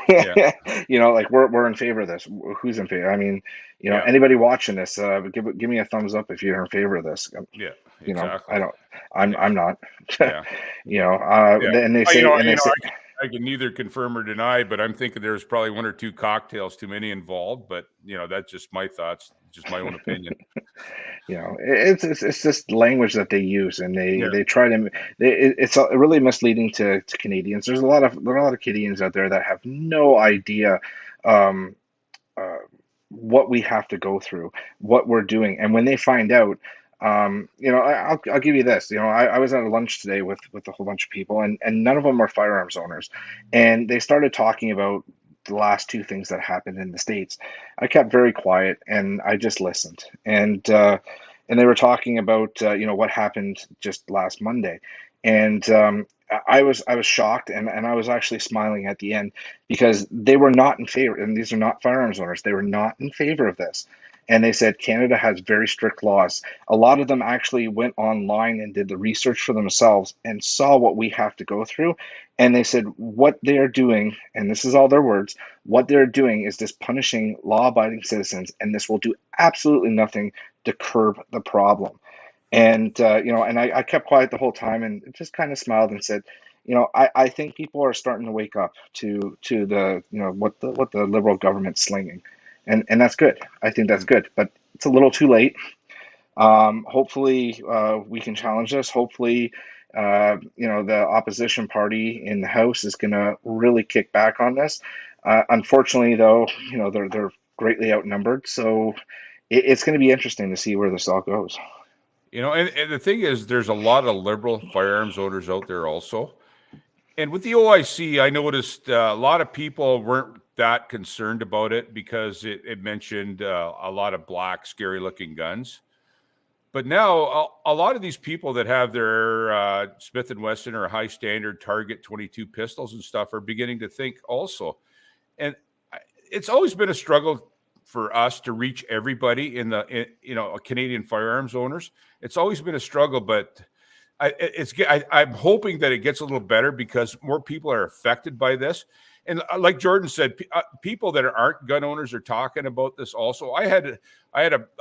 Yeah. Like we're in favor of this. Who's in favor? I mean, Yeah. anybody watching this, give me a thumbs up if you're in favor of this. Yeah. I Exactly. don't. Yeah. I'm not. Yeah. Yeah. And they Uh, You say, know, and you they know, say, I can neither confirm or deny, but I'm thinking there's probably one or two cocktails too many involved. But that's just my thoughts, just my own opinion. it's just language that they use, and Yeah. they try to. It's really misleading to Canadians. There are a lot of Canadians out there that have no idea. Um, uh, what we have to go through, what we're doing, and when they find out, I'll give you this. I was at a lunch today with a whole bunch of people, and none of them are firearms owners, and they started talking about the last two things that happened in the States. I kept very quiet and I just listened, and they were talking about what happened just last Monday, and I was shocked, and I was actually smiling at the end because they were not in favor, and these are not firearms owners. They were not in favor of this. And they said Canada has very strict laws. A lot of them actually went online and did the research for themselves and saw what we have to go through. And they said what they are doing, and this is all their words, what they're doing is just punishing law abiding citizens, and this will do absolutely nothing to curb the problem. And I kept quiet the whole time and just kind of smiled and said, I think people are starting to wake up to the what the Liberal government's slinging, and that's good. I think that's good, but it's a little too late. Hopefully, we can challenge this. Hopefully, the opposition party in the House is going to really kick back on this. Unfortunately, though, they're greatly outnumbered, so it's going to be interesting to see where this all goes. And the thing is, there's a lot of Liberal firearms owners out there also. And with the OIC, I noticed a lot of people weren't that concerned about it because it mentioned a lot of black, scary-looking guns. But now a lot of these people that have their Smith & Wesson or high standard Target 22 pistols and stuff are beginning to think also. And it's always been a struggle for us to reach everybody in Canadian firearms owners. It's always been a struggle, but I'm hoping that it gets a little better because more people are affected by this. And like Jordan said, people that aren't gun owners are talking about this also. I had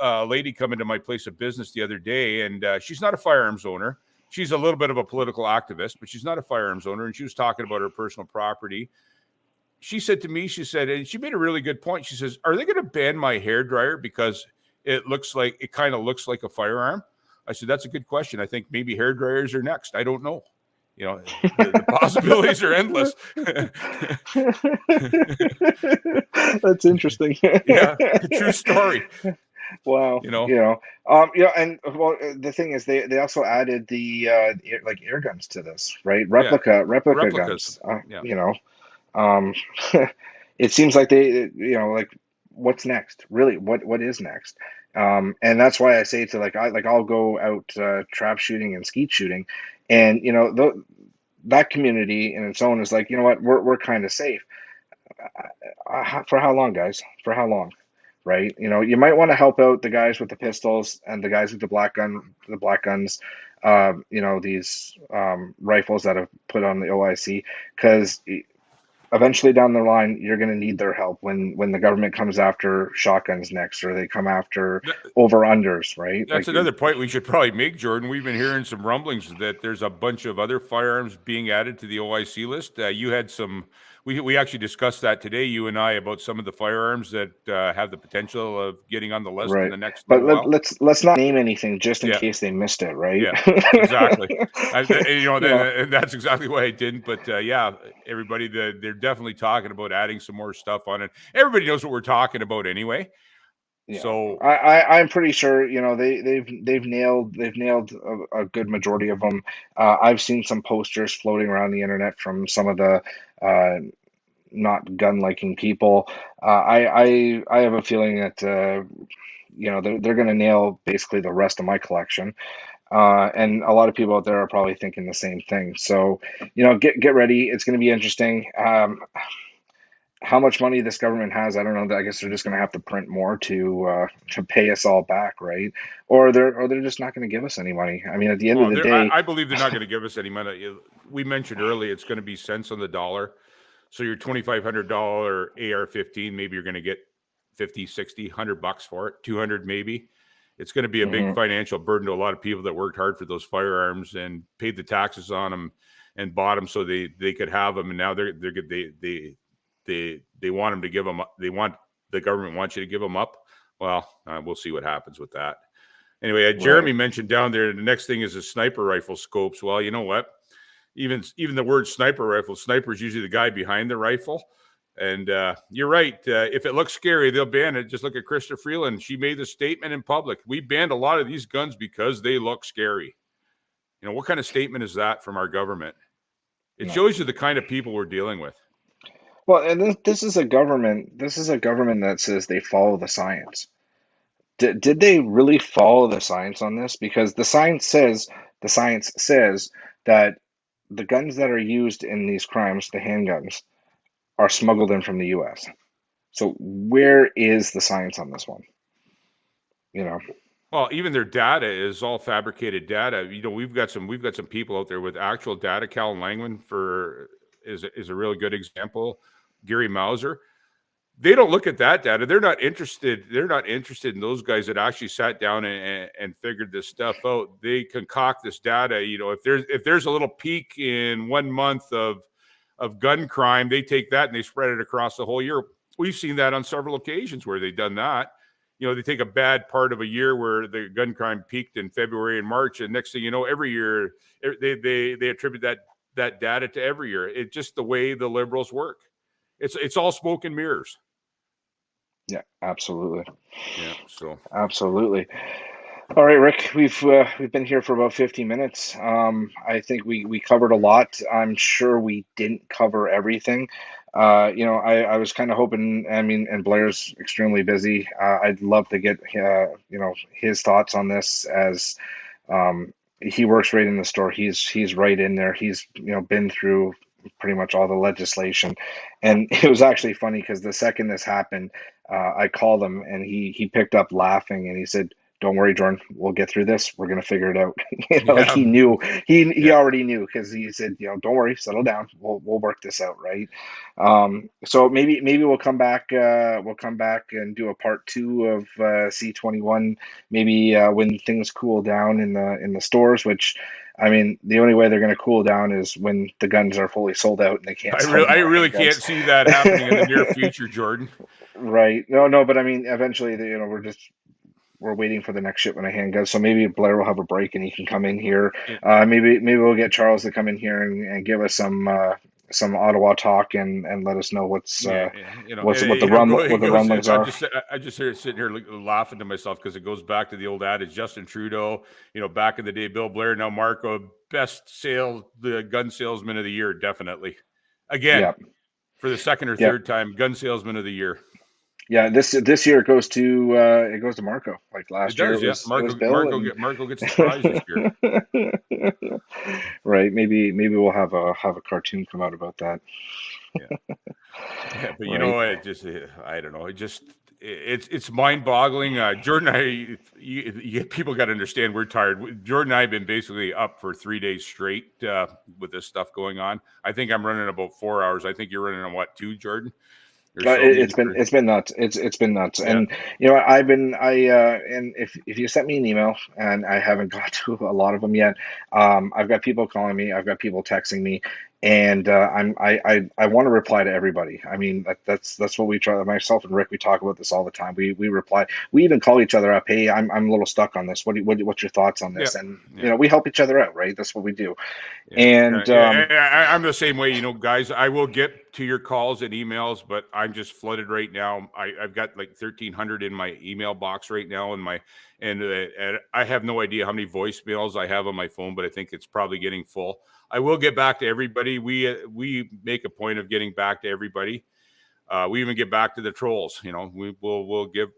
a lady come into my place of business the other day, and she's not a firearms owner. She's a little bit of a political activist, but she's not a firearms owner. And she was talking about her personal property. She said to me, and she made a really good point. She says, "Are they going to ban my hairdryer because it kind of looks like a firearm?" I said, "That's a good question. I think maybe hairdryers are next. I don't know. The possibilities are endless." That's interesting. Yeah, true story. Wow. And the thing is, they also added the air guns to this, right? Replica guns. It seems like they, what's next? Really, what is next? And that's why I say I'll go out trap shooting and skeet shooting, and that community in its own is like, you know what, we're kind of safe. For how long, guys? For how long? Right? You might want to help out the guys with the pistols and the guys with the black guns, these rifles that have put on the OIC, because eventually down the line, you're going to need their help when the government comes after shotguns next, or they come after over-unders, right? That's another point we should probably make, Jordan. We've been hearing some rumblings that there's a bunch of other firearms being added to the OIC list. You had some, we actually discussed that today, you and I, about some of the firearms that have the potential of getting on the list in the next but while. Let's not name anything just in case they missed it, right? Yeah, exactly. And that's exactly why I didn't. But everybody, they're definitely talking about adding some more stuff on it. Everybody knows what we're talking about anyway. Yeah. So I'm pretty sure they've nailed a good majority of them. I've seen some posters floating around the internet from some of the not gun liking people. I have a feeling that they're going to nail basically the rest of my collection. And a lot of people out there are probably thinking the same thing. So get ready. It's going to be interesting. How much money this government has, I don't know. I guess they're just going to have to print more to pay us all back, right? Or they're just not going to give us any money. I mean, at the end of the day, I believe they're not going to give us any money. We mentioned earlier it's going to be cents on the dollar. So your $2,500 AR-15, maybe you're going to get 50, 60, $100 for it, 200 maybe. It's going to be a big financial burden to a lot of people that worked hard for those firearms and paid the taxes on them and bought them so they could have them, and now they want them to give them. The government wants you to give them up. Well, we'll see what happens with that. Anyway, Jeremy mentioned down there, the next thing is the sniper rifle scopes. Well, you know what? Even the word sniper rifle, sniper is usually the guy behind the rifle. And you're right. If it looks scary, they'll ban it. Just look at Krista Freeland. She made the statement in public. We banned a lot of these guns because they look scary. You know, what kind of statement is that from our government? It shows you the kind of people we're dealing with. Well, and this is a government. This is a government that says they follow the science. Did they really follow the science on this? Because the science says that the guns that are used in these crimes, the handguns, are smuggled in from the U.S. So where is the science on this one? You know. Well, even their data is all fabricated data. You know, we've got some people out there with actual data. Callan Langman is a really good example. Gary Mauser. They don't look at that data. They're not interested. They're not interested in those guys that actually sat down and figured this stuff out. They concoct this data. You know, if there's a little peak in 1 month of gun crime, they take that and they spread it across the whole year. We've seen that on several occasions where they've done that. You know, they take a bad part of a year where the gun crime peaked in February and March, and next thing you know, every year they attribute that data to every year. It's just the way the Liberals work. It's all smoke and mirrors. Yeah, absolutely. Yeah, so absolutely. All right, Rick, we've been here for about 50 minutes. I think we covered a lot. I'm sure we didn't cover everything. You know, I was kind of hoping. I mean, and Blair's extremely busy. I'd love to get you know, his thoughts on this, as he works right in the store. He's right in there. He's, you know, been through pretty much all the legislation. And it was actually funny because the second this happened, I called him and he picked up laughing and he said, "Don't worry, Jordan, we'll get through this. We're going to figure it out." You know, like he knew, he already knew, because he said, you know, "Don't worry, settle down. We'll work this out." Right. So maybe we'll come back and do a part 2 of C-21, maybe when things cool down in the stores, which, I mean, the only way they're going to cool down is when the guns are fully sold out and they can't. I really can't see that happening in the near future, Jordan. Right. No, but I mean, eventually, you know, we're waiting for the next shipment of handguns. So maybe Blair will have a break and he can come in here. Maybe we'll get Charles to come in here and give us some Ottawa talk and let us know what the rumblings are. I just sitting here laughing to myself because it goes back to the old adage: Justin Trudeau, you know, back in the day, Bill Blair, now Marco, the gun salesman of the year, definitely. Again, for the second or third time, gun salesman of the year. Yeah, this year it goes to Marco. Like last year, it was Bill. Marco gets the prize this year. Right? Maybe we'll have a cartoon come out about that. Yeah, but you know, I don't know. It's mind-boggling. Jordan, people got to understand we're tired. Jordan and I have been basically up for 3 days straight with this stuff going on. I think I'm running about 4 hours. I think you're running on what, 2, Jordan? It's been nuts. It's been nuts. Yeah. And you know, and if you sent me an email, and I haven't got to a lot of them yet, I've got people calling me, I've got people texting me, and I want to reply to everybody. I mean, that's what we try. Myself and Rick, we talk about this all the time. We reply. We even call each other up. Hey, I'm a little stuck on this. What's your thoughts on this? And you know, we help each other out, right? That's what we do. And I'm the same way. You know, guys, I will get to your calls and emails, but I'm just flooded right now. I've got like 1,300 in my email box right now, and I have no idea how many voicemails I have on my phone, but I think it's probably getting full. I will get back to everybody. We make a point of getting back to everybody. We even get back to the trolls. You know, we'll give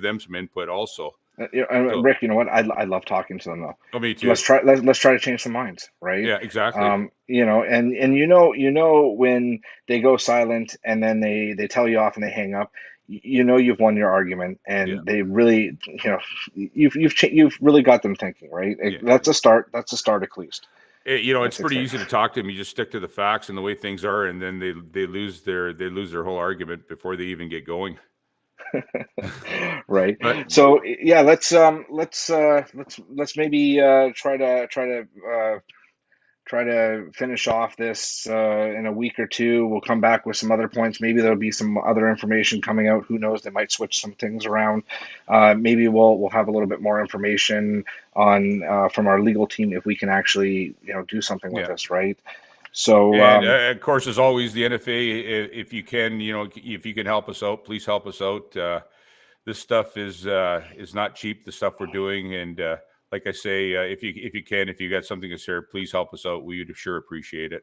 them some input also. Rick, you know what? I love talking to them though. Oh, me too. Let's try to change some minds, right? Yeah, exactly. You know, and you know when they go silent and then they tell you off and they hang up, you know you've won your argument, and they really, you know, you've really got them thinking, right? That's a start. That's a start at least. You know, it's pretty easy to talk to them. You just stick to the facts and the way things are, and then they lose their whole argument before they even get going. Right. So yeah, let's maybe try to finish off this in a week or two. We'll come back with some other points. Maybe there'll be some other information coming out. Who knows? They might switch some things around. Maybe we'll have a little bit more information on from our legal team if we can actually, you know, do something with this, right? So, and of course, as always, the NFA, if you can, if you can help us out, please help us out. This stuff is not cheap, the stuff we're doing. And like I say, if you got something to share, please help us out. We would sure appreciate it.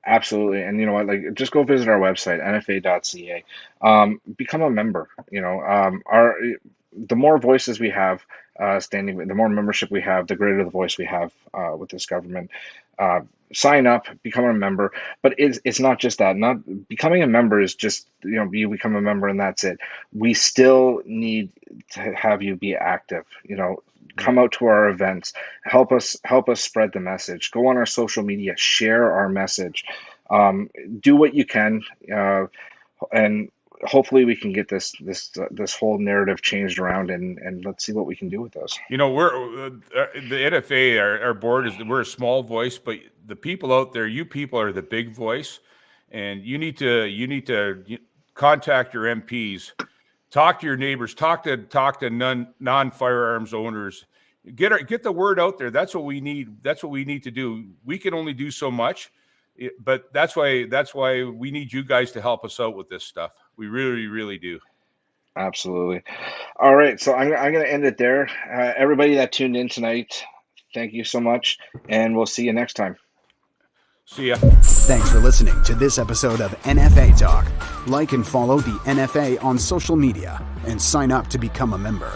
Absolutely. And you know what, like, just go visit our website, nfa.ca. Become a member. The more voices we have standing, the more membership we have, the greater the voice we have with this government. Sign up, become a member. But it's not just that. Not becoming a member is just, you become a member and that's it. We still need to have you be active. Come out to our events, help us spread the message. Go on our social media, share our message. Do what you can, and hopefully we can get this whole narrative changed around, and let's see what we can do with this. We're the NFA, our board we're a small voice, but the people out there, you people are the big voice, and you need to contact your MPs. Talk to your neighbors. Talk to non-firearms owners. Get the word out there. That's what we need. That's what we need to do. We can only do so much, but that's why we need you guys to help us out with this stuff. We really, really do. Absolutely. All right, so I'm going to end it there. Everybody that tuned in tonight, thank you so much, and we'll see you next time. See ya. Thanks for listening to this episode of NFA Talk. Like and follow the NFA on social media and sign up to become a member.